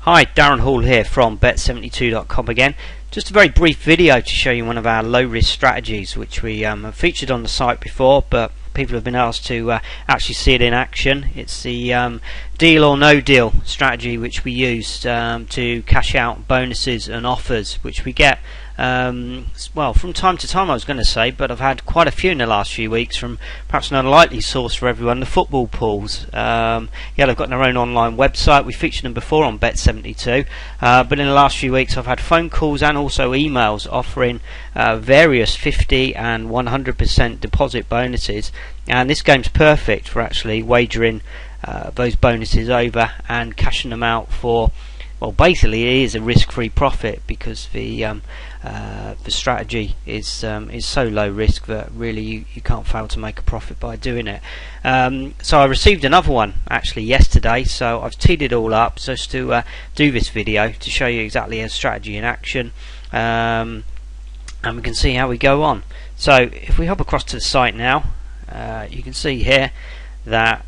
Hi, Darren Hall here from Bet72.com again. Just a very brief video to show you one of our low risk strategies which we have featured on the site before, but people have been asked to actually see it in action. It's the deal or no deal strategy which we used to cash out bonuses and offers which we get well, from time to time I was going to say, but I've had quite a few in the last few weeks from perhaps an unlikely source for everyone, the football pools. Yeah, they've got their own online website. We featured them before on Bet72, but in the last few weeks I've had phone calls and also emails offering various 50 and 100% deposit bonuses, and this game's perfect for actually wagering those bonuses over and cashing them out for, well, basically it is a risk-free profit, because the strategy is so low risk that really you can't fail to make a profit by doing it. So I received another one actually yesterday, so I've teed it all up just to do this video to show you exactly a strategy in action, and we can see how we go on. So if we hop across to the site now, you can see here that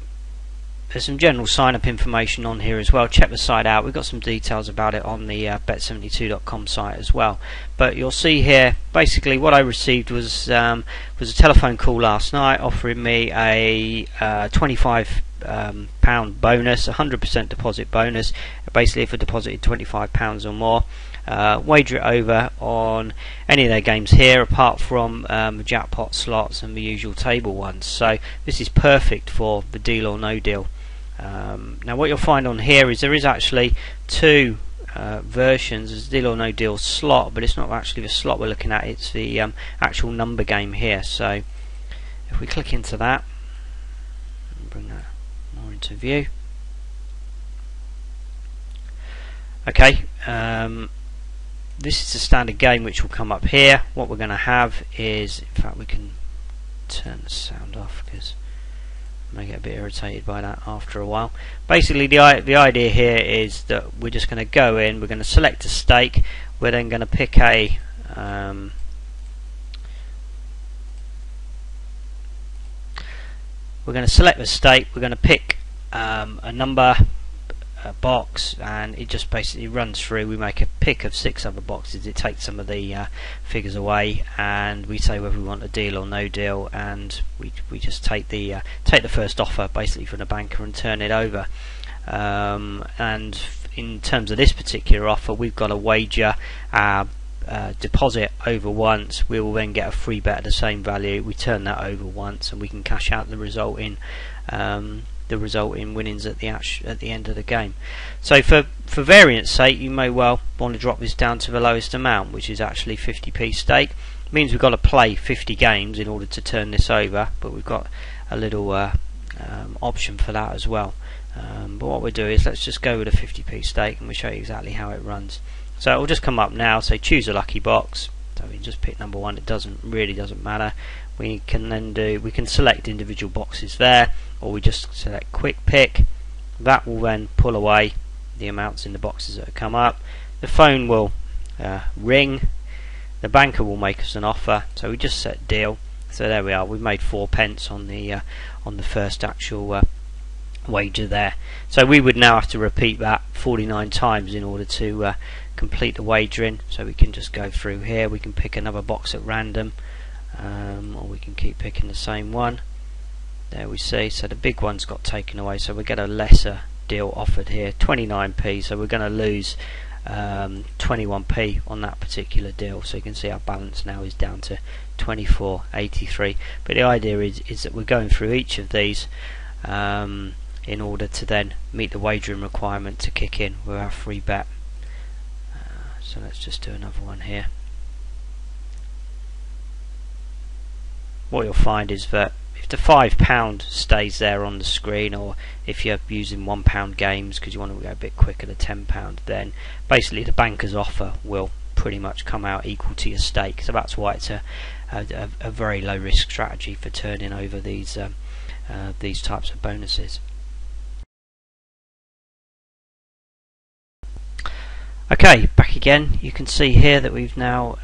there's some general sign-up information on here as well. Check the site out. We've got some details about it on the Bet72.com site as well. But you'll see here, basically what I received was a telephone call last night offering me a £25 bonus, 100% deposit bonus. Basically, if I deposited £25 or more, wager it over on any of their games here, apart from jackpot slots and the usual table ones. So this is perfect for the deal or no deal. Now what you'll find on here is there is actually two versions. There's a deal or no deal slot, but it's not actually the slot we're looking at, it's the actual number game here. So if we click into that and bring that more into view, okay, this is the standard game which will come up here. What we're going to have is, in fact we can turn the sound off because I may get a bit irritated by that after a while. Basically the idea here is that we're just going to go in, we're going to select a stake, we're then going to pick a we're going to select the stake, we're going to pick a number, a box, and it just basically runs through. We make a pick of 6 other boxes, it takes some of the figures away, and we say whether we want a deal or no deal, and we just take the first offer basically from the banker and turn it over. And in terms of this particular offer, we've got to wager our deposit over once. We will then get a free bet at the same value. We turn that over once and we can cash out the result in winnings at the end of the game. So for variance sake, you may well want to drop this down to the lowest amount, which is actually 50p stake. It means we've got to play 50 games in order to turn this over, but we've got a little option for that as well. But what we'll do is let's just go with a 50p stake and we'll show you exactly how it runs. So it will just come up now, say choose a lucky box. So we just pick number 1, it really doesn't matter. We can then select individual boxes there, or we just select quick pick. That will then pull away the amounts in the boxes that have come up. The phone will ring, the banker will make us an offer, so we just set deal. So there we are, we've made 4p on the first actual wager there. So we would now have to repeat that 49 times in order to complete the wagering. So we can just go through here, we can pick another box at random, or we can keep picking the same one. There we see, so the big one's got taken away, so we get a lesser deal offered here, 29p, so we're going to lose 21p on that particular deal. So you can see our balance now is down to 24.83. But the idea is that we're going through each of these in order to then meet the wagering requirement to kick in with our free bet. So let's just do another one here. What you'll find is that if the £5 stays there on the screen, or if you're using £1 games because you want to go a bit quicker to £10, then basically the banker's offer will pretty much come out equal to your stake. So that's why it's a very low risk strategy for turning over these types of bonuses. Okay, back again. You can see here that we've now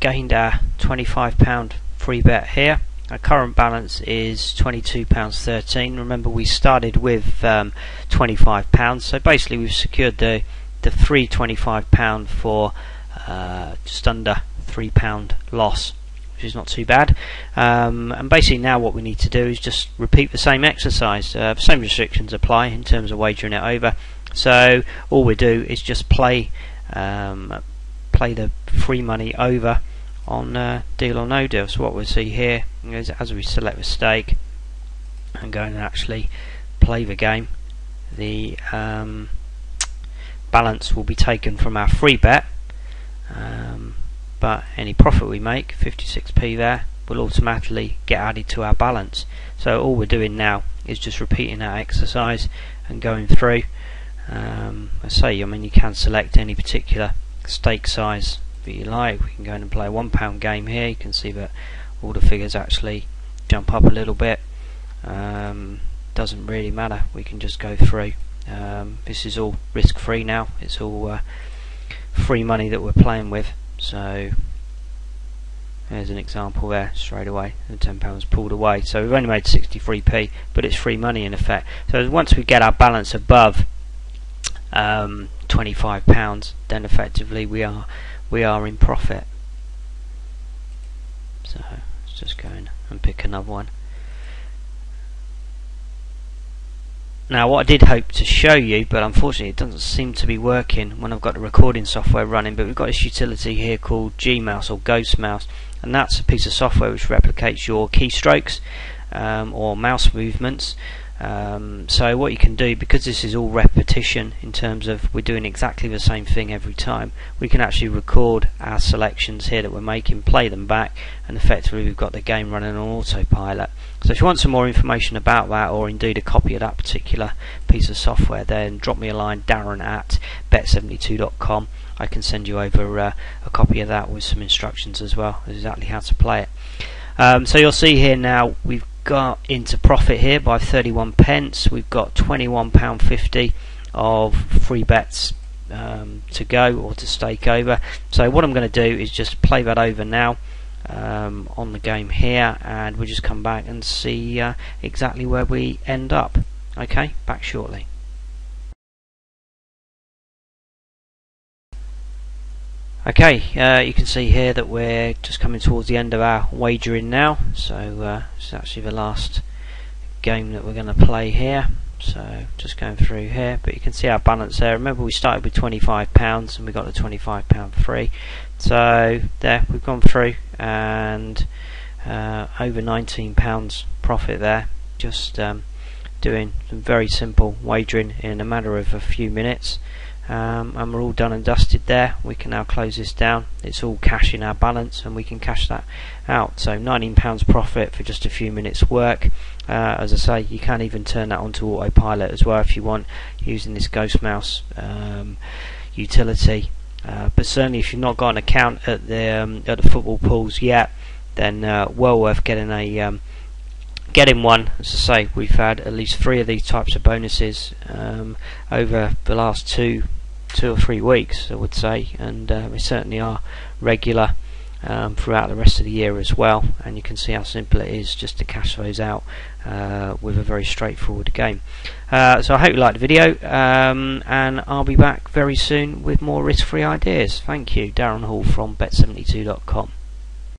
gained our £25 free bet here. Our current balance is £22.13. Remember, we started with £25, so basically we've secured the the free £25 for just under £3 loss, which is not too bad. And basically now what we need to do is just repeat the same exercise. Same restrictions apply in terms of wagering it over. So all we do is just play the free money over on deal or no deal. So what we'll see here is as we select the stake and go and actually play the game, the balance will be taken from our free bet, but any profit we make, 56p there, will automatically get added to our balance. So all we're doing now is just repeating that exercise and going through. I mean, you can select any particular stake size that you like. We can go in and play a £1 game here. You can see that all the figures actually jump up a little bit. Doesn't really matter, we can just go through. This is all risk free now, it's all free money that we're playing with. So there's an example there straight away, the £10 pulled away. So we've only made 63p, but it's free money in effect. So once we get our balance above £25, then effectively we are in profit. So let's just go in and pick another one. Now what I did hope to show you, but unfortunately it doesn't seem to be working when I've got the recording software running, but we've got this utility here called Gmouse or Ghost Mouse, and that's a piece of software which replicates your keystrokes or mouse movements. So what you can do, because this is all repetition in terms of we're doing exactly the same thing every time, we can actually record our selections here that we're making, play them back, and effectively we've got the game running on autopilot. So if you want some more information about that, or indeed a copy of that particular piece of software, then drop me a line, darren@bet72.com. I can send you over a copy of that with some instructions as well, exactly how to play it. So you'll see here now we've got into profit here by 31 pence. We've got £21.50 of free bets to go or to stake over. So what I'm going to do is just play that over now on the game here, and we'll just come back and see exactly where we end up. Okay, back shortly. Okay, you can see here that we're just coming towards the end of our wagering now, so it's actually the last game that we're going to play here. So just going through here, but you can see our balance there. Remember we started with £25 and we got the £25 free, so there we've gone through and over £19 profit there, just doing some very simple wagering in a matter of a few minutes. And we're all done and dusted there. We can now close this down. It's all cash in our balance and we can cash that out. So £19 profit for just a few minutes work. As I say, you can even turn that onto autopilot as well if you want, using this Ghost Mouse utility. But certainly if you've not got an account at the football pools yet, then well worth getting one. As I say, we've had at least 3 of these types of bonuses over the last two or 3 weeks, I would say, and they certainly are regular throughout the rest of the year as well. And you can see how simple it is just to cash those out with a very straightforward game. So I hope you liked the video, and I'll be back very soon with more risk-free ideas. Thank you, Darren Hall from bet72.com.